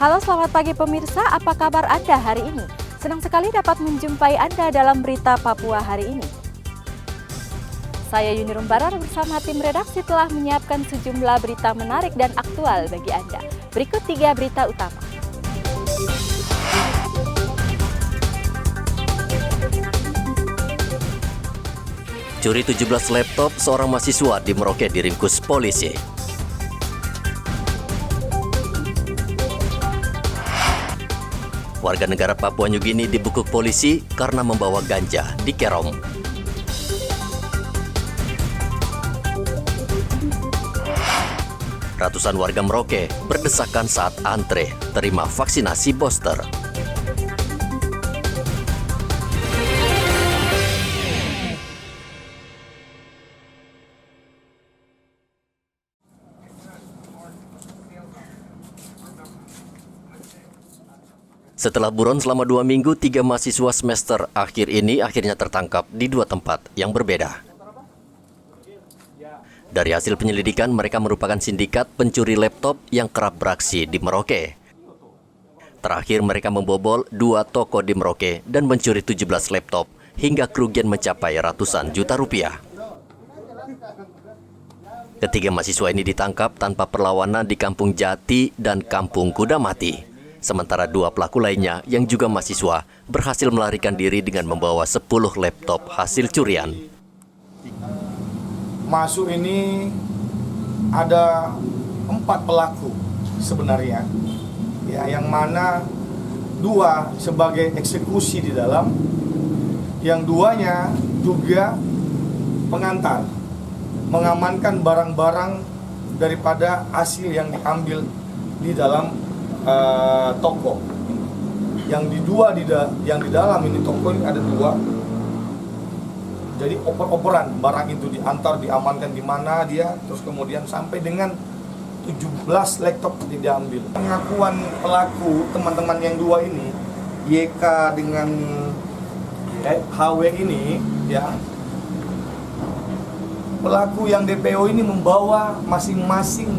Halo, selamat pagi pemirsa, apa kabar Anda hari ini? Senang sekali dapat menjumpai Anda dalam berita Papua hari ini. Saya Yuni Rumbarar bersama tim redaksi telah menyiapkan sejumlah berita menarik dan aktual bagi Anda. Berikut 3 berita utama. Curi 17 laptop seorang mahasiswa di Merauke diringkus polisi. Warga negara Papua Nugini dibekuk polisi karena membawa ganja di Kerom. Ratusan warga Merauke berdesakan saat antre terima vaksinasi booster. Setelah buron selama 2 minggu, 3 mahasiswa semester akhir ini akhirnya tertangkap di 2 tempat yang berbeda. Dari hasil penyelidikan, mereka merupakan sindikat pencuri laptop yang kerap beraksi di Merauke. Terakhir, mereka membobol 2 toko di Merauke dan mencuri 17 laptop hingga kerugian mencapai ratusan juta rupiah. Ketiga mahasiswa ini ditangkap tanpa perlawanan di Kampung Jati dan Kampung Kuda Mati. Sementara 2 pelaku lainnya yang juga mahasiswa berhasil melarikan diri dengan membawa 10 laptop hasil curian. Masuk ini ada 4 pelaku sebenarnya, ya, yang mana 2 sebagai eksekusi di dalam, yang 2-nya juga pengantar, mengamankan barang-barang daripada hasil yang diambil di dalam toko. Yang di dalam ini toko ini ada 2. Jadi oper-operan barang itu diantar, diamankan di mana dia, terus kemudian sampai dengan 17 laptop diambil. Pengakuan pelaku teman-teman yang 2 ini, YK dengan HW ini, ya, pelaku yang DPO ini membawa masing-masing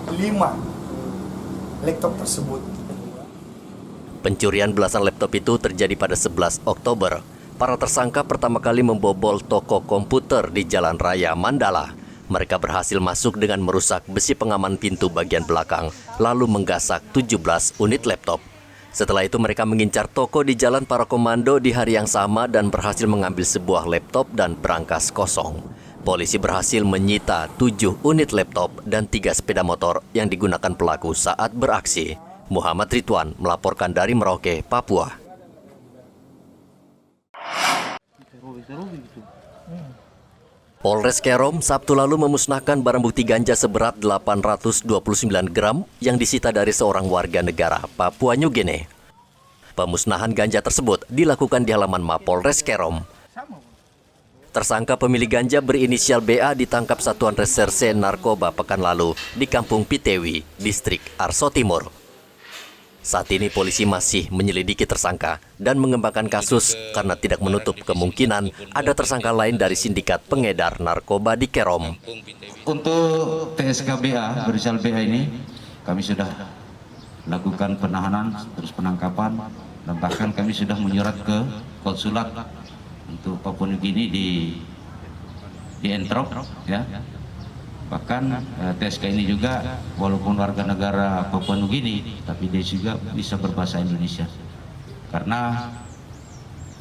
5 laptop tersebut. Pencurian belasan laptop itu terjadi pada 11 Oktober. Para tersangka pertama kali membobol toko komputer di Jalan Raya Mandala. Mereka berhasil masuk dengan merusak besi pengaman pintu bagian belakang, lalu menggasak 17 unit laptop. Setelah itu mereka mengincar toko di Jalan Para Komando di hari yang sama dan berhasil mengambil sebuah laptop dan berangkas kosong. Polisi berhasil menyita 7 unit laptop dan 3 sepeda motor yang digunakan pelaku saat beraksi. Muhammad Ridwan melaporkan dari Merauke, Papua. Polres Kerom Sabtu lalu memusnahkan barang bukti ganja seberat 829 gram yang disita dari seorang warga negara Papua Nugini. Pemusnahan ganja tersebut dilakukan di halaman Mapolres Kerom. Tersangka pemilik ganja berinisial BA ditangkap Satuan Reserse Narkoba pekan lalu di Kampung Pitewi, Distrik Arso Timur. Saat ini polisi masih menyelidiki tersangka dan mengembangkan kasus karena tidak menutup kemungkinan ada tersangka lain dari sindikat pengedar narkoba di Kerom. Untuk TSK BA, berinisial BA ini, kami sudah lakukan penahanan, terus penangkapan, dan bahkan kami sudah menyurat ke konsulat untuk Papua Nugini di Entrop, ya. Bahkan TSK ini juga walaupun warga negara Papua Nugini, tapi dia juga bisa berbahasa Indonesia. Karena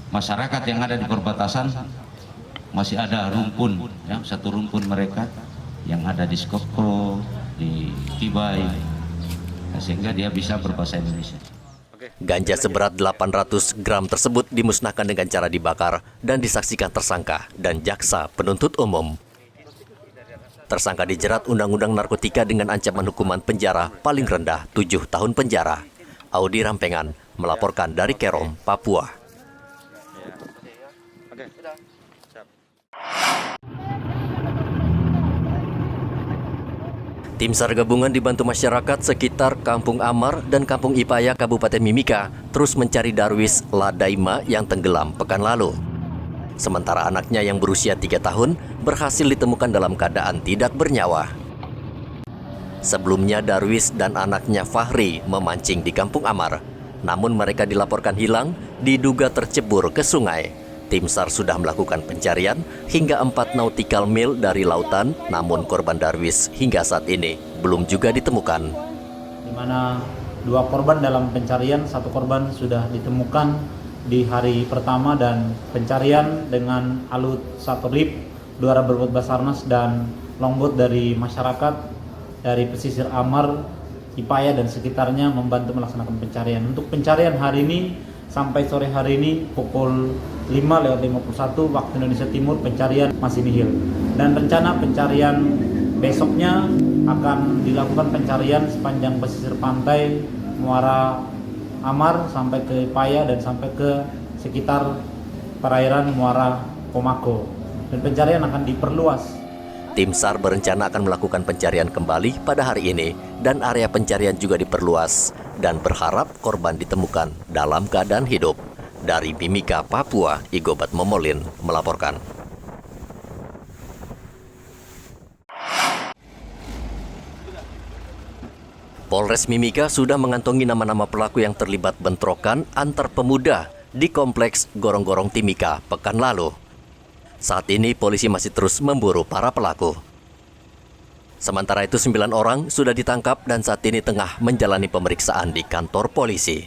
masyarakat yang ada di perbatasan masih ada rumpun, ya, 1 rumpun mereka yang ada di Skopro, di Tibai, sehingga dia bisa berbahasa Indonesia. Ganja seberat 800 gram tersebut dimusnahkan dengan cara dibakar dan disaksikan tersangka dan jaksa penuntut umum. Tersangka dijerat Undang-Undang Narkotika dengan ancaman hukuman penjara paling rendah 7 tahun penjara. Audi Rampengan melaporkan dari Kerom, Papua. Tim SAR gabungan dibantu masyarakat sekitar Kampung Amar dan Kampung Ipaya, Kabupaten Mimika, terus mencari Darwis Ladaima yang tenggelam pekan lalu. Sementara anaknya yang berusia 3 tahun berhasil ditemukan dalam keadaan tidak bernyawa. Sebelumnya Darwis dan anaknya Fahri memancing di Kampung Amar. Namun mereka dilaporkan hilang, diduga tercebur ke sungai. Tim SAR sudah melakukan pencarian hingga 4 nautical mil dari lautan, namun korban Darwis hingga saat ini belum juga ditemukan. Di mana 2 korban dalam pencarian, 1 korban sudah ditemukan di hari pertama dan pencarian dengan alut satelit, 2 rubber boat Basarnas dan longboat dari masyarakat dari pesisir Amar, Ipaya dan sekitarnya membantu melaksanakan pencarian. Untuk pencarian hari ini sampai sore hari ini pukul 5:51 waktu Indonesia Timur pencarian masih nihil. Dan rencana pencarian besoknya akan dilakukan pencarian sepanjang pesisir pantai Muara Amar sampai ke Ipaya dan sampai ke sekitar perairan Muara Pomako. Dan pencarian akan diperluas. Tim SAR berencana akan melakukan pencarian kembali pada hari ini dan area pencarian juga diperluas dan berharap korban ditemukan dalam keadaan hidup. Dari Mimika, Papua, Igobat Momolin melaporkan. Polres Mimika sudah mengantongi nama-nama pelaku yang terlibat bentrokan antar pemuda di Kompleks Gorong-Gorong Timika pekan lalu. Saat ini polisi masih terus memburu para pelaku. Sementara itu 9 orang sudah ditangkap dan saat ini tengah menjalani pemeriksaan di kantor polisi.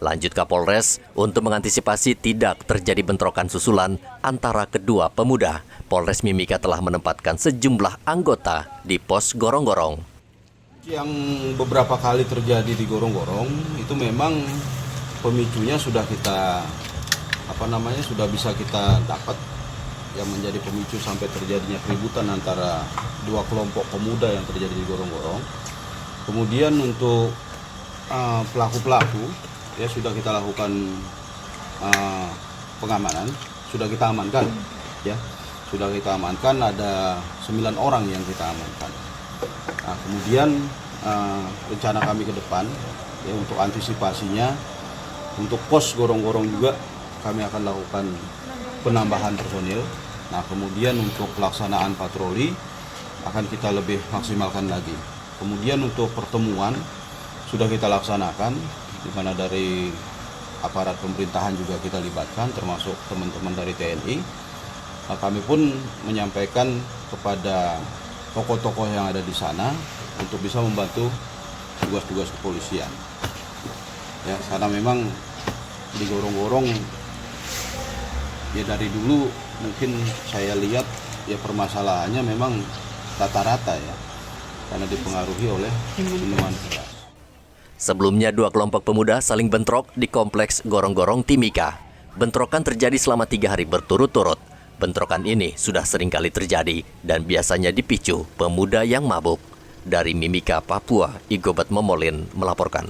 Lanjut Kapolres, untuk mengantisipasi tidak terjadi bentrokan susulan antara kedua pemuda, Polres Mimika telah menempatkan sejumlah anggota di pos Gorong-Gorong. Yang beberapa kali terjadi di Gorong-Gorong itu memang pemicunya sudah kita sudah bisa kita dapat, yang menjadi pemicu sampai terjadinya keributan antara 2 kelompok pemuda yang terjadi di Gorong-Gorong. Kemudian untuk pelaku-pelaku ya sudah kita lakukan pengamanan, sudah kita amankan ya. Sudah kita amankan, ada 9 orang yang kita amankan. Nah, kemudian rencana kami ke depan ya untuk antisipasinya, untuk pos Gorong-Gorong juga kami akan lakukan penambahan personil. Nah, kemudian untuk pelaksanaan patroli akan kita lebih maksimalkan lagi. Kemudian untuk pertemuan sudah kita laksanakan, di mana dari aparat pemerintahan juga kita libatkan, termasuk teman-teman dari TNI. Nah, kami pun menyampaikan kepada tokoh-tokoh yang ada di sana untuk bisa membantu tugas-tugas kepolisian. Ya, karena memang di Gorong-Gorong ya dari dulu mungkin saya lihat ya permasalahannya memang rata-rata ya, karena dipengaruhi oleh minuman keras. Sebelumnya 2 kelompok pemuda saling bentrok di Kompleks Gorong-Gorong Timika. Bentrokan terjadi selama 3 hari berturut-turut. Bentrokan ini sudah sering kali terjadi dan biasanya dipicu pemuda yang mabuk. Dari Mimika, Papua, Igobat Momolin melaporkan.